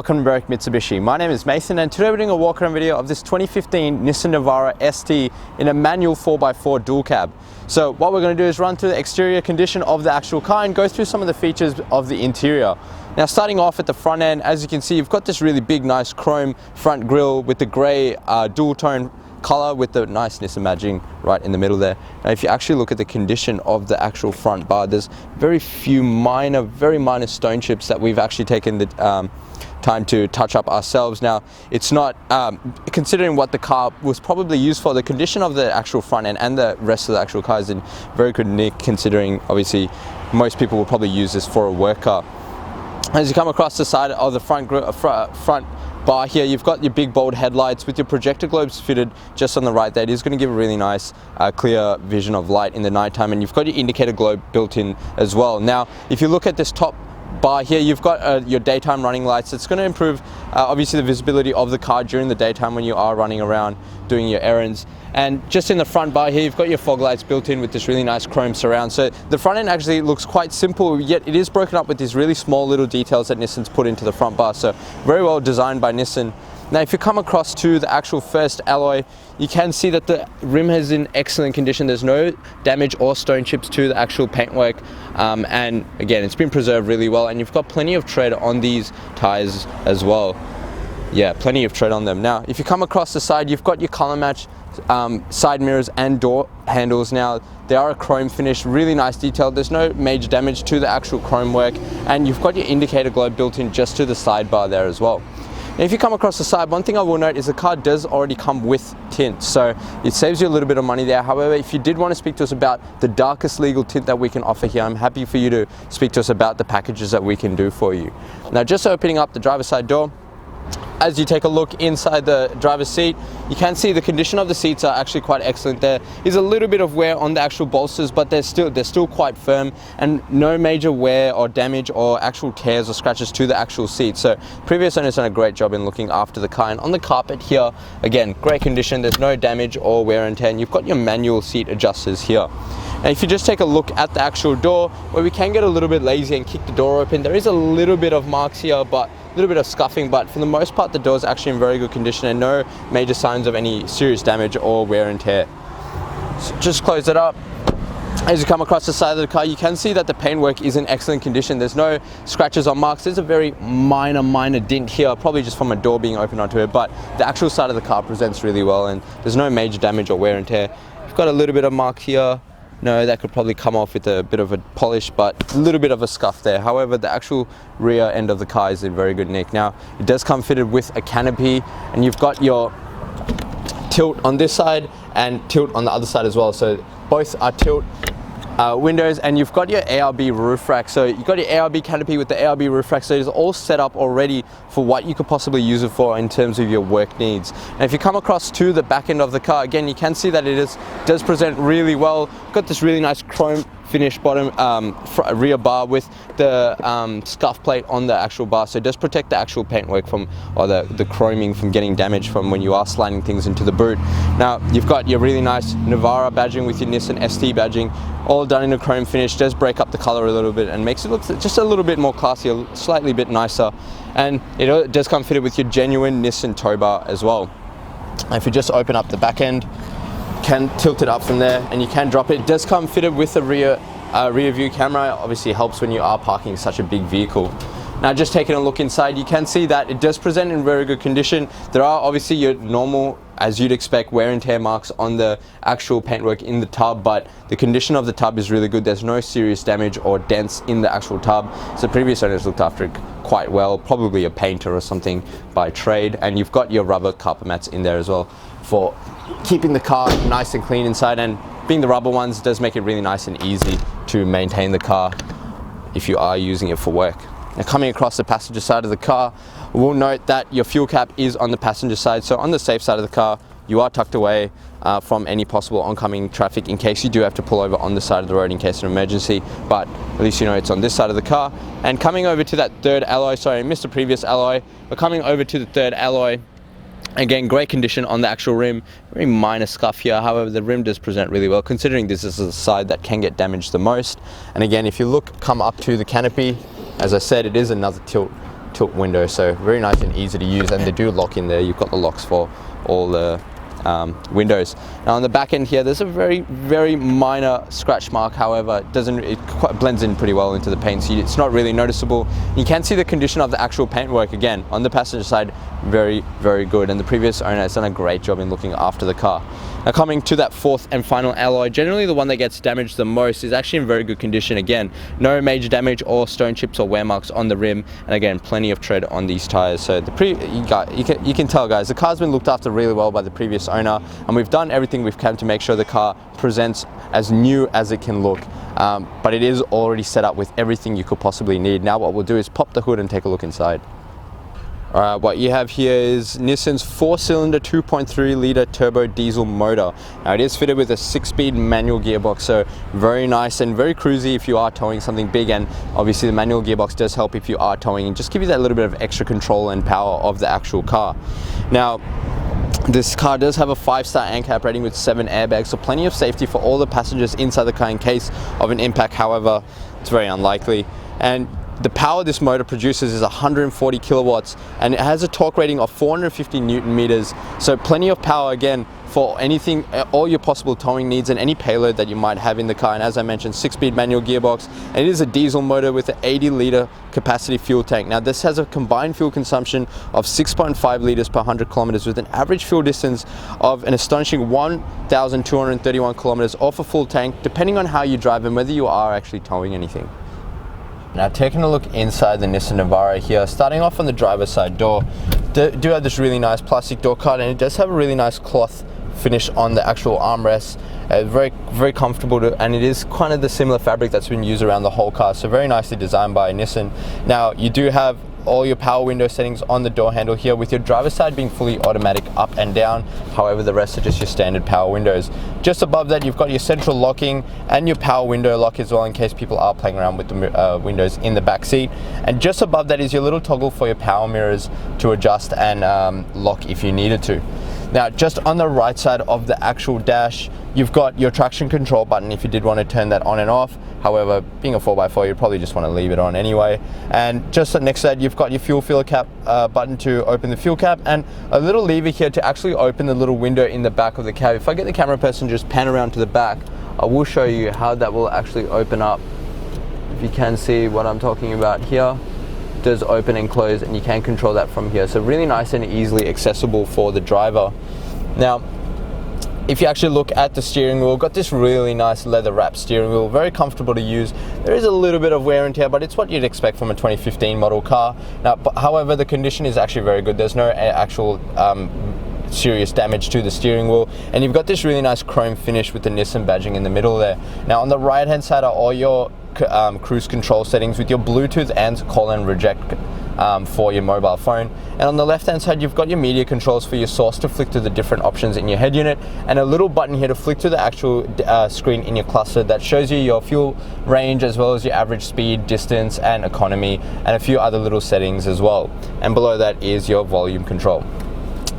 welcome to Mitsubishi. My name is Mason and today we're doing a walk around video of this 2015 Nissan Navara ST in a manual 4x4 dual cab. So what we're going to do is run through the exterior condition of the actual car and go through some of the features of the interior. Now starting off at the front end, as you can see, you've got this really big nice chrome front grille with the grey dual tone color with the nice Nissan badging right in the middle there. Now if you actually look at the condition of the actual front bar, there's very few very minor stone chips that we've actually taken the time to touch up ourselves. Now it's not, considering what the car was probably used for, the condition of the actual front end and the rest of the actual car is in very good nick, considering obviously most people will probably use this for a work car. As you come across the side of the front bar here, you've got your big bold headlights with your projector globes fitted just on the right there. It is going to give a really nice clear vision of light in the nighttime, and you've got your indicator globe built in as well. Now if you look at this top bar here, you've got your daytime running lights. It's going to improve obviously the visibility of the car during the daytime when you are running around doing your errands. And just in the front bar here, you've got your fog lights built in with this really nice chrome surround. So the front end actually looks quite simple, yet it is broken up with these really small little details that Nissan's put into the front bar. So very well designed by Nissan. Now if you come across to the actual first alloy, you can see that the rim is in excellent condition. There's no damage or stone chips to the actual paintwork, and again, it's been preserved really well, and you've got plenty of tread on these tires as well. Yeah, plenty of tread on them. Now if you come across the side, you've got your color match side mirrors and door handles. Now they are a chrome finish, really nice detail. There's no major damage to the actual chrome work, and you've got your indicator globe built in just to the sidebar there as well. Now if you come across the side, one thing I will note is the car does already come with tint, so it saves you a little bit of money there. However, if you did want to speak to us about the darkest legal tint that we can offer here, I'm happy for you to speak to us about the packages that we can do for you. Now just opening up the driver's side door, as you take a look inside the driver's seat, you can see the condition of the seats are actually quite excellent. There is a little bit of wear on the actual bolsters, but they're still quite firm, and no major wear or damage or actual tears or scratches to the actual seat. So previous owners done a great job in looking after the car. And on the carpet here, again, great condition. There's no damage or wear and tear, and you've got your manual seat adjusters here. And if you just take a look at the actual door, where we can get a little bit lazy and kick the door open, there is a little bit of marks here, but a little bit of scuffing, but for the most part the door is actually in very good condition and no major signs of any serious damage or wear and tear. So just close it up. As you come across the side of the car, you can see that the paintwork is in excellent condition. There's no scratches or marks. There's a very minor dent here, probably just from a door being opened onto it, but the actual side of the car presents really well and there's no major damage or wear and tear. You've got a little bit of mark here. No, that could probably come off with a bit of a polish, but a little bit of a scuff there. However, the actual rear end of the car is in very good nick. Now, it does come fitted with a canopy, and you've got your tilt on this side and tilt on the other side as well. So both are tilt windows, and you've got your ARB roof rack. So you've got your ARB canopy with the ARB roof rack, so it's all set up already for what you could possibly use it for in terms of your work needs. And if you come across to the back end of the car, again, you can see that it does present really well. Got this really nice chrome finish bottom rear bar with the scuff plate on the actual bar, so it does protect the actual paintwork from, or the chroming from getting damaged from when you are sliding things into the boot. Now you've got your really nice Navara badging with your Nissan ST badging, all done in a chrome finish. Does break up the color a little bit and makes it look just a little bit more classy, slightly bit nicer, and it does come fitted with your genuine Nissan TOWBAR as well. And if you just open up the back end, can tilt it up from there and you can drop it. It does come fitted with a rear view camera. Obviously helps when you are parking such a big vehicle. Now just taking a look inside, you can see that it does present in very good condition. There are obviously your normal, as you'd expect, wear and tear marks on the actual paintwork in the tub, but the condition of the tub is really good. There's no serious damage or dents in the actual tub. So previous owners looked after it quite well, probably a painter or something by trade. And you've got your rubber carpet mats in there as well for keeping the car nice and clean inside, and being the rubber ones does make it really nice and easy to maintain the car if you are using it for work. Now coming across the passenger side of the car, we'll note that your fuel cap is on the passenger side, so on the safe side of the car you are tucked away from any possible oncoming traffic in case you do have to pull over on the side of the road in case of an emergency, but at least you know it's on this side of the car. And coming over to that third alloy, sorry I missed the previous alloy, but coming over to the third alloy, again, great condition on the actual rim, very minor scuff here. However, the rim does present really well, considering this is the side that can get damaged the most. And again, if you come up to the canopy, as I said, it is another tilt tilt windows, so very nice and easy to use, and they do lock in there. You've got the locks for all the windows. Now on the back end here, there's a very minor scratch mark. However, it quite blends in pretty well into the paint, so it's not really noticeable. You can see the condition of the actual paintwork again on the passenger side, very good, and the previous owner has done a great job in looking after the car. Now coming to that fourth and final alloy, generally the one that gets damaged the most is actually in very good condition. Again, no major damage or stone chips or wear marks on the rim, and again plenty of tread on these tires. So you can tell, guys, the car's been looked after really well by the previous owner, and we've done everything we've can to make sure the car presents as new as it can look, but it is already set up with everything you could possibly need. Now what we'll do is pop the hood and take a look inside. Alright, what you have here is Nissan's 4-cylinder 2.3 litre turbo diesel motor. Now it is fitted with a 6-speed manual gearbox, so very nice and very cruisy if you are towing something big, and obviously the manual gearbox does help if you are towing and just give you that little bit of extra control and power of the actual car. Now this car does have a 5-star ANCAP rating with 7 airbags, so plenty of safety for all the passengers inside the car in case of an impact. However, it's very unlikely. And the power this motor produces is 140 kilowatts, and it has a torque rating of 450 Newton meters, so plenty of power again for anything, all your possible towing needs and any payload that you might have in the car. And as I mentioned, 6-speed manual gearbox, and it is a diesel motor with an 80-litre capacity fuel tank. Now this has a combined fuel consumption of 6.5 litres per 100 kilometers with an average fuel distance of an astonishing 1,231 kilometers off a full tank, depending on how you drive and whether you are actually towing anything. Now taking a look inside the Nissan Navara here, starting off on the driver's side door, do have this really nice plastic door cut, and it does have a really nice cloth finish on the actual armrests. Very comfortable and it is kind of the similar fabric that's been used around the whole car, so very nicely designed by Nissan. Now you do have all your power window settings on the door handle here, with your driver's side being fully automatic up and down. However, the rest are just your standard power windows. Just above that, you've got your central locking and your power window lock as well, in case people are playing around with the windows in the back seat. And just above that is your little toggle for your power mirrors to adjust and lock if you needed to. Now just on the right side of the actual dash, you've got your traction control button if you did want to turn that on and off. However, being a 4x4, you'd probably just want to leave it on anyway. And just next to that, you've got your fuel filler cap button to open the fuel cap, and a little lever here to actually open the little window in the back of the cab. If I get the camera person to just pan around to the back, I will show you how that will actually open up. If you can see what I'm talking about here, it does open and close, and you can control that from here. So really nice and easily accessible for the driver. Now, if you actually look at the steering wheel, got this really nice leather wrapped steering wheel, very comfortable to use. There is a little bit of wear and tear, but it's what you'd expect from a 2015 model car. Now, however, the condition is actually very good. There's no actual serious damage to the steering wheel, and you've got this really nice chrome finish with the Nissan badging in the middle there. Now on the right hand side are all your cruise control settings with your Bluetooth and call and reject for your mobile phone. And on the left hand side, you've got your media controls for your source to flick to the different options in your head unit, and a little button here to flick to the actual screen in your cluster that shows you your fuel range as well as your average speed, distance and economy, and a few other little settings as well. And below that is your volume control.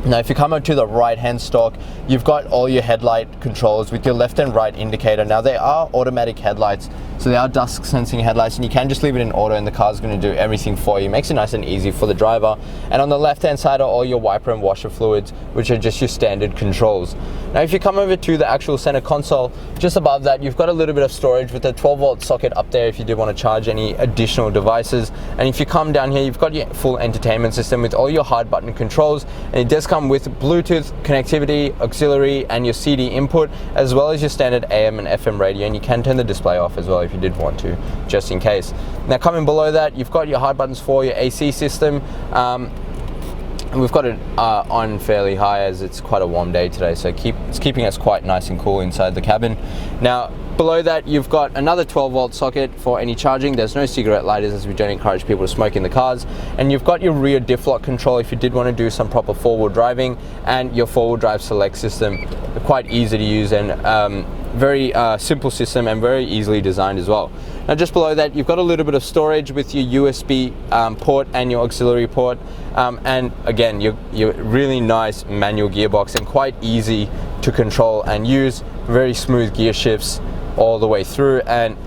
Now if you come up to the right hand stalk, you've got all your headlight controls with your left and right indicator. Now they are automatic headlights, so they are dusk sensing headlights, and you can just leave it in auto and the car's going to do everything for you. Makes it nice and easy for the driver. And on the left hand side are all your wiper and washer fluids, which are just your standard controls. Now if you come over to the actual center console, just above that you've got a little bit of storage with a 12-volt socket up there if you did want to charge any additional devices. And if you come down here, you've got your full entertainment system with all your hard button controls, and it does come with Bluetooth connectivity, auxiliary and your CD input, as well as your standard AM and FM radio, and you can turn the display off as well if you did want to, just in case. Now coming below that, you've got your hard buttons for your AC system, and we've got it on fairly high as it's quite a warm day today, so it's keeping us quite nice and cool inside the cabin. Now below that you've got another 12-volt socket for any charging. There's no cigarette lighters as we don't encourage people to smoke in the cars, and you've got your rear diff lock control if you did want to do some proper four-wheel driving, and your four-wheel drive select system. Quite easy to use and very simple system and very easily designed as well. Now just below that you've got a little bit of storage with your USB port and your auxiliary port, and again your really nice manual gearbox and quite easy to control and use. Very smooth gear shifts all the way through, and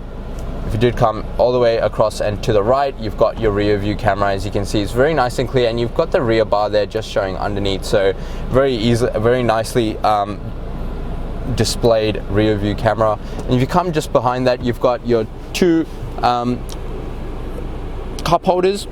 If you did come all the way across and to the right, you've got your rear view camera. As you can see, it's very nice and clear, and you've got the rear bar there just showing underneath, so very nicely displayed rear view camera. And if you come just behind that, you've got your two cup holders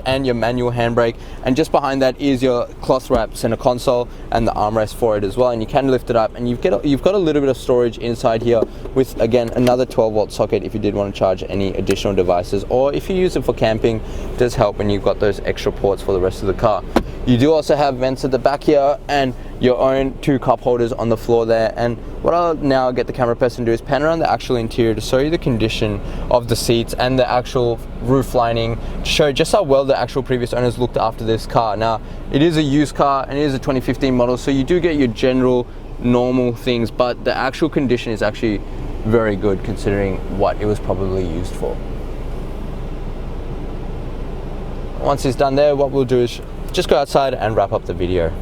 and your manual handbrake, and just behind that is your cloth wrap center console and the armrest for it as well. And you can lift it up, and you've got a little bit of storage inside here with, again, another 12-volt socket if you did want to charge any additional devices, or if you use it for camping, it does help when you've got those extra ports for the rest of the car. You do also have vents at the back here and your own two cup holders on the floor there. And what I'll now get the camera person to do is pan around the actual interior to show you the condition of the seats and the actual roof lining, to show just how well the actual previous owners looked after this car. Now, it is a used car and it is a 2015 model, so you do get your general normal things, but the actual condition is actually very good considering what it was probably used for. Once it's done there, what we'll do is just go outside and wrap up the video.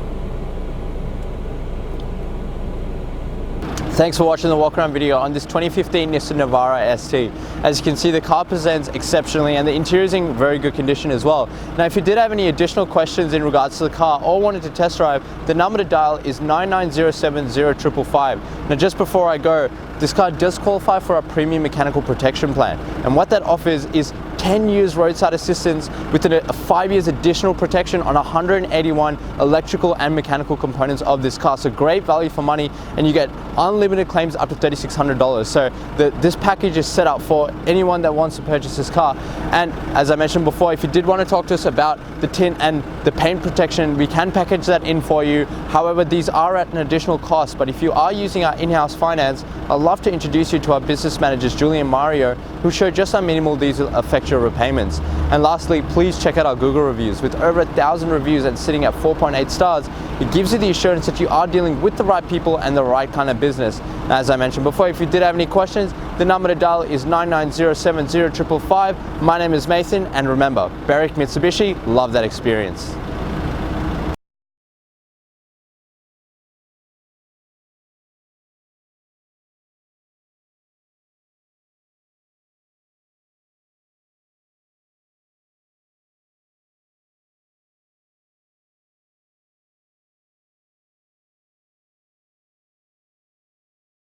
Thanks for watching the walk around video on this 2015 Nissan Navara ST. As you can see, the car presents exceptionally and the interior is in very good condition as well. Now, if you did have any additional questions in regards to the car or wanted to test drive, the number to dial is 99070555. Now, just before I go, this car does qualify for a premium mechanical protection plan, and what that offers is 10 years roadside assistance with a 5 years additional protection on 181 electrical and mechanical components of this car. So great value for money, and you get unlimited claims up to $3,600. So this package is set up for anyone that wants to purchase this car. And as I mentioned before, if you did want to talk to us about the tint and the paint protection, we can package that in for you. However, these are at an additional cost, but if you are using our in-house finance, I'd love to introduce you to our business managers, Julie and Mario, who show just how minimal these will affect your repayments. And lastly, please check out our Google reviews. With over 1,000 reviews and sitting at 4.8 stars, it gives you the assurance that you are dealing with the right people and the right kind of business. Now, as I mentioned before, if you did have any questions, the number to dial is 99070555. My name is Mason, and remember, Barrick Mitsubishi, love that experience.